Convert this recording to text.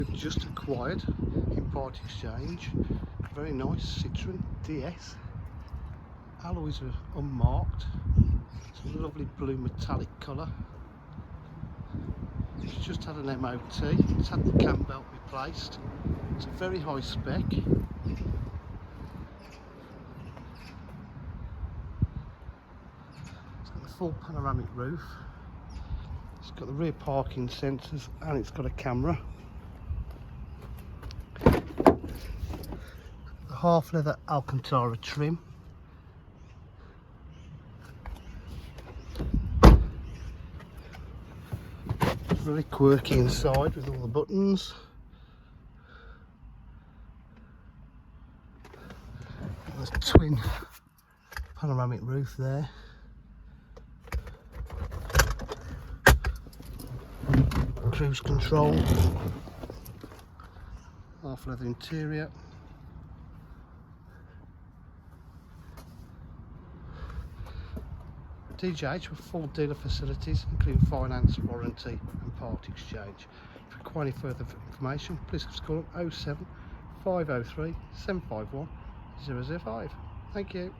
We've just acquired in part exchange a very nice Citroen DS. Alloys are unmarked. It's a lovely blue metallic colour. It's just had an MOT. It's had the cam belt replaced. It's a very high spec. It's got the full panoramic roof. It's got the rear parking sensors and it's got a camera. The half leather Alcantara trim. It's very quirky inside with all the buttons. There's a twin panoramic roof there. Cruise control, half leather interior. DJH with full dealer facilities including finance, warranty and part exchange. If you require any further information, please call 07 503 751 005. Thank you.